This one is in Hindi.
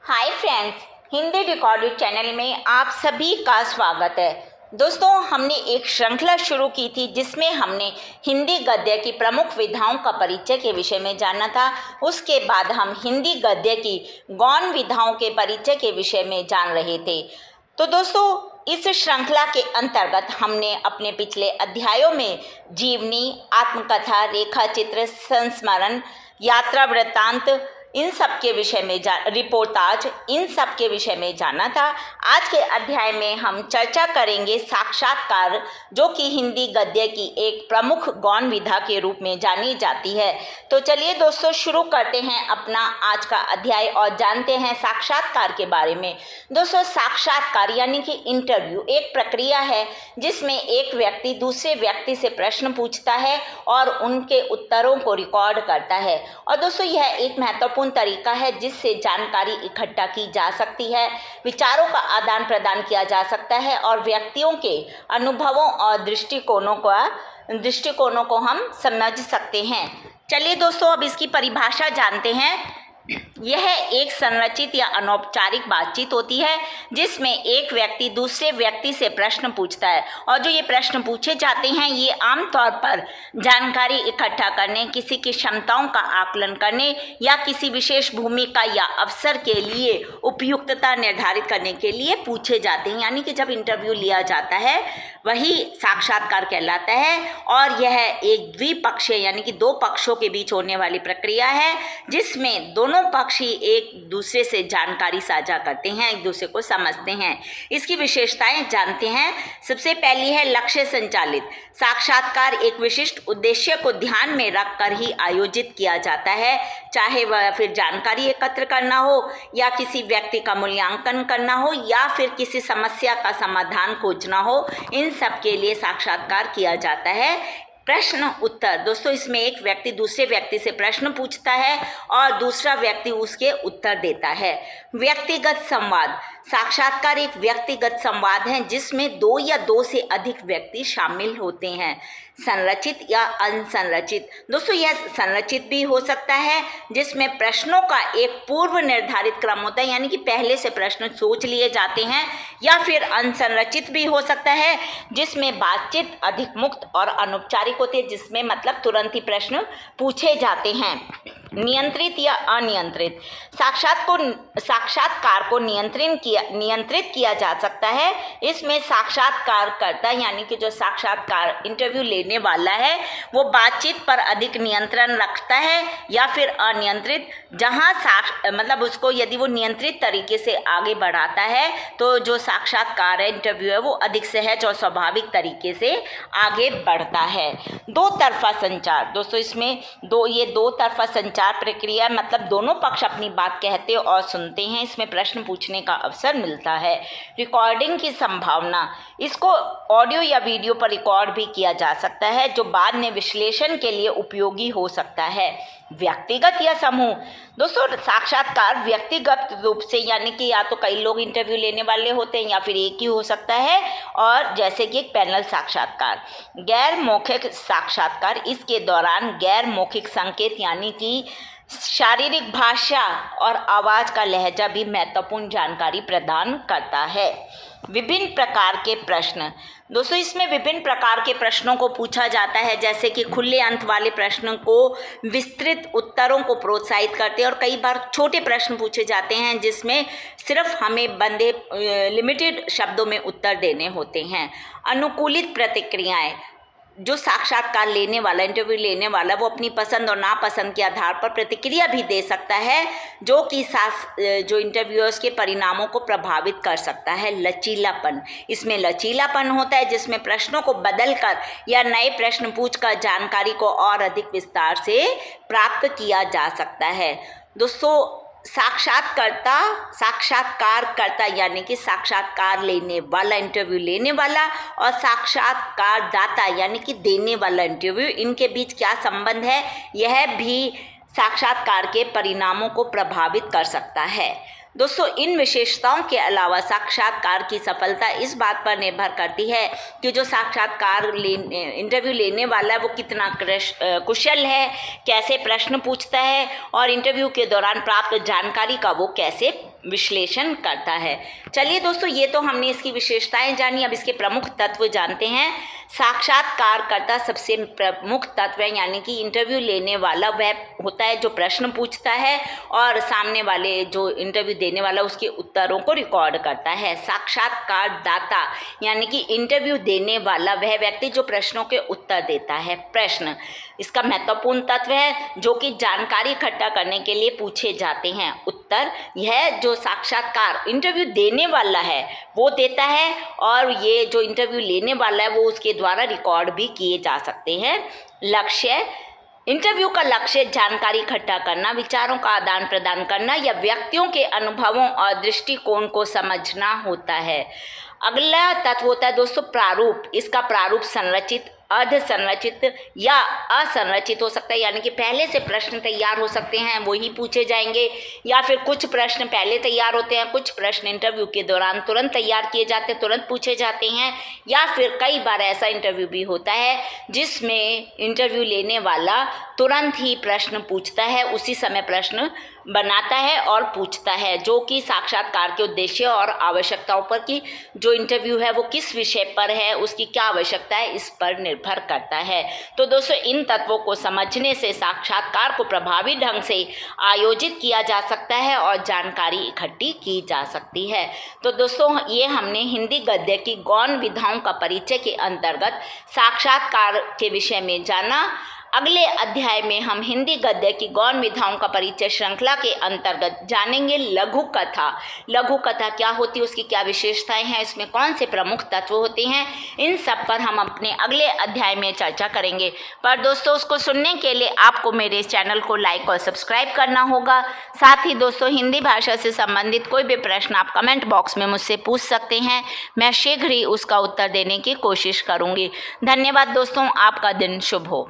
Hi friends, Hindi recorded channel में आप सभी का स्वागत है। दोस्तों, हमने एक श्रृंखला शुरू की थी जिसमें हमने हिंदी गद्य की प्रमुख विधाओं का परिचय के विषय में जाना था। उसके बाद हम हिंदी गद्य की गौण विधाओं के परिचय के विषय में जान रहे थे। तो दोस्तों, इस श्रृंखला के अंतर्गत हमने अपने पिछले अध्यायों में जीवनी, आत्मकथा, रेखा चित्र, संस्मरण, यात्रा वृत्तांत, इन सब के विषय में रिपोर्टाज, इन सब के विषय में जाना था। आज के अध्याय में हम चर्चा करेंगे साक्षात्कार, जो कि हिंदी गद्य की एक प्रमुख गौण विधा के रूप में जानी जाती है। तो चलिए दोस्तों, शुरू करते हैं अपना आज का अध्याय और जानते हैं साक्षात्कार के बारे में। दोस्तों, साक्षात्कार यानी कि इंटरव्यू एक प्रक्रिया है जिसमें एक व्यक्ति दूसरे व्यक्ति से प्रश्न पूछता है और उनके उत्तरों को रिकॉर्ड करता है। और दोस्तों, यह एक महत्वपूर्ण तरीका है जिससे जानकारी इकट्ठा की जा सकती है, विचारों का आदान प्रदान किया जा सकता है और व्यक्तियों के अनुभवों और दृष्टिकोणों को हम समझ सकते हैं। चलिए दोस्तों, अब इसकी परिभाषा जानते हैं। यह एक संरचित या अनौपचारिक बातचीत होती है जिसमें एक व्यक्ति दूसरे व्यक्ति से प्रश्न पूछता है और जो ये प्रश्न पूछे जाते हैं ये आमतौर पर जानकारी इकट्ठा करने, किसी की क्षमताओं का आकलन करने या किसी विशेष भूमिका या अवसर के लिए उपयुक्तता निर्धारित करने के लिए पूछे जाते हैं। यानी कि जब इंटरव्यू लिया जाता है वही साक्षात्कार कहलाता है और यह एक द्विपक्षीय यानी कि दो पक्षों के बीच होने वाली प्रक्रिया है जिसमें दोनों पक्षी एक दूसरे से जानकारी साझा करते हैं, एक दूसरे को समझते हैं। इसकी विशेषताएं जानते हैं। सबसे पहली है लक्ष्य संचालित। साक्षात्कार एक विशिष्ट उद्देश्य को ध्यान में रखकर ही आयोजित किया जाता है, चाहे वह फिर जानकारी एकत्र करना हो या किसी व्यक्ति का मूल्यांकन करना हो या फिर किसी समस्या का समाधान खोजना हो। इन सब के लिए साक्षात्कार किया जाता है। प्रश्न उत्तर। दोस्तों, इसमें एक व्यक्ति दूसरे व्यक्ति से प्रश्न पूछता है और दूसरा व्यक्ति उसके उत्तर देता है। व्यक्तिगत संवाद। साक्षात्कार एक व्यक्तिगत संवाद है जिसमें दो या दो से अधिक व्यक्ति शामिल होते हैं। संरचित या अनसंरचित। दोस्तों, यह संरचित भी हो सकता है जिसमें प्रश्नों का एक पूर्व निर्धारित क्रम होता है, यानी कि पहले से प्रश्न सोच लिए जाते हैं, या फिर अनसंरचित भी हो सकता है जिसमें बातचीत अधिक मुक्त और अनौपचारिक होती है, जिसमें मतलब तुरंत ही प्रश्न पूछे जाते हैं। नियंत्रित या अनियंत्रित। साक्षात्कार को नियंत्रित किया जा सकता है। इसमें साक्षात्कारकर्ता यानी कि जो साक्षात्कार इंटरव्यू लेने वाला है वो बातचीत पर अधिक नियंत्रण रखता है, या फिर अनियंत्रित, जहां मतलब उसको यदि वो नियंत्रित तरीके से आगे बढ़ाता है तो जो साक्षात्कार है, इंटरव्यू है, वो अधिक सहज और स्वाभाविक तरीके से आगे बढ़ता है। दो तरफा संचार। दोस्तों, इसमें दो तरफा संचार प्रक्रिया मतलब दोनों पक्ष अपनी बात कहते और सुनते हैं। इसमें प्रश्न पूछने का अवसर मिलता है। रिकॉर्डिंग की संभावना। इसको ऑडियो या वीडियो पर रिकॉर्ड भी किया जा सकता है जो बाद में विश्लेषण के लिए उपयोगी हो सकता है। व्यक्तिगत या समूह। दोस्तों, साक्षात्कार व्यक्तिगत रूप से यानी कि या तो कई लोग इंटरव्यू लेने वाले होते हैं या फिर एक ही हो सकता है, और जैसे कि एक पैनल साक्षात्कार। गैर मौखिक साक्षात्कार। इसके दौरान गैर मौखिक संकेत यानी कि शारीरिक भाषा और आवाज़ का लहजा भी महत्वपूर्ण जानकारी प्रदान करता है। विभिन्न प्रकार के प्रश्न। दोस्तों, इसमें विभिन्न प्रकार के प्रश्नों को पूछा जाता है, जैसे कि खुले अंत वाले प्रश्न को विस्तृत उत्तरों को प्रोत्साहित करते हैं और कई बार छोटे प्रश्न पूछे जाते हैं जिसमें सिर्फ हमें बंधे लिमिटेड शब्दों में उत्तर देने होते हैं। अनुकूलित प्रतिक्रियाएं। जो साक्षात्कार लेने वाला, इंटरव्यू लेने वाला, वो अपनी पसंद और नापसंद के आधार पर प्रतिक्रिया भी दे सकता है जो कि जो इंटरव्यूअर्स के परिणामों को प्रभावित कर सकता है। लचीलापन। इसमें लचीलापन होता है जिसमें प्रश्नों को बदलकर या नए प्रश्न पूछकर जानकारी को और अधिक विस्तार से प्राप्त किया जा सकता है। दोस्तों, साक्षात्कारकर्ता यानी कि साक्षात्कार लेने वाला, इंटरव्यू लेने वाला, और साक्षात्कारदाता यानी कि देने वाला इंटरव्यू, इनके बीच क्या संबंध है, यह भी साक्षात्कार के परिणामों को प्रभावित कर सकता है। दोस्तों, इन विशेषताओं के अलावा साक्षात्कार की सफलता इस बात पर निर्भर करती है कि जो इंटरव्यू लेने वाला है वो कितना कुशल है, कैसे प्रश्न पूछता है और इंटरव्यू के दौरान प्राप्त जानकारी का वो कैसे विश्लेषण करता है। चलिए दोस्तों, ये तो हमने इसकी विशेषताएं जानी, अब इसके प्रमुख तत्व जानते हैं। साक्षात्कारकर्ता सबसे प्रमुख तत्व है, यानी कि इंटरव्यू लेने वाला वह होता है जो प्रश्न पूछता है और सामने वाले जो इंटरव्यू देने वाला उसके उत्तरों को रिकॉर्ड करता है। साक्षात्कारदाता यानी कि इंटरव्यू देने वाला वह व्यक्ति जो प्रश्नों के उत्तर देता है। प्रश्न इसका महत्वपूर्ण तत्व है जो कि जानकारी इकट्ठा करने के लिए पूछे जाते हैं। उत्तर यह जो साक्षात्कार इंटरव्यू देने वाला है वो देता है और ये जो इंटरव्यू लेने वाला है वो उसके द्वारा रिकॉर्ड भी किए जा सकते हैं। लक्ष्य इंटरव्यू का लक्ष्य जानकारी इकट्ठा करना, विचारों का आदान प्रदान करना या व्यक्तियों के अनुभवों और दृष्टिकोण को समझना होता है। अगला तत्व होता है दोस्तों प्रारूप। इसका प्रारूप संरचित, अर्ध संरचित या असंरचित हो सकता है, यानी कि पहले से प्रश्न तैयार हो सकते हैं वही पूछे जाएंगे, या फिर कुछ प्रश्न पहले तैयार होते हैं, कुछ प्रश्न इंटरव्यू के दौरान तुरंत तैयार किए जाते हैं, तुरंत पूछे जाते हैं, या फिर कई बार ऐसा इंटरव्यू भी होता है जिसमें इंटरव्यू लेने वाला तुरंत ही प्रश्न पूछता है, उसी समय प्रश्न बनाता है और पूछता है, जो कि साक्षात्कार के उद्देश्य और आवश्यकताओं पर कि जो इंटरव्यू है वो किस विषय पर है, उसकी क्या आवश्यकता है, इस पर निर्भर करता है। तो दोस्तों, इन तत्वों को समझने से साक्षात्कार को प्रभावी ढंग से आयोजित किया जा सकता है और जानकारी इकट्ठी की जा सकती है। तो दोस्तों, ये हमने हिंदी गद्य की गौण विधाओं का परिचय के अंतर्गत साक्षात्कार के विषय में जाना। अगले अध्याय में हम हिंदी गद्य की गौण विधाओं का परिचय श्रृंखला के अंतर्गत जानेंगे लघु कथा। लघु कथा क्या होती है, उसकी क्या विशेषताएं हैं, इसमें कौन से प्रमुख तत्व होते हैं, इन सब पर हम अपने अगले अध्याय में चर्चा करेंगे। पर दोस्तों, उसको सुनने के लिए आपको मेरे इस चैनल को लाइक और सब्सक्राइब करना होगा। साथ ही दोस्तों, हिंदी भाषा से संबंधित कोई भी प्रश्न आप कमेंट बॉक्स में मुझसे पूछ सकते हैं, मैं शीघ्र ही उसका उत्तर देने की कोशिश करूँगी। धन्यवाद दोस्तों, आपका दिन शुभ हो।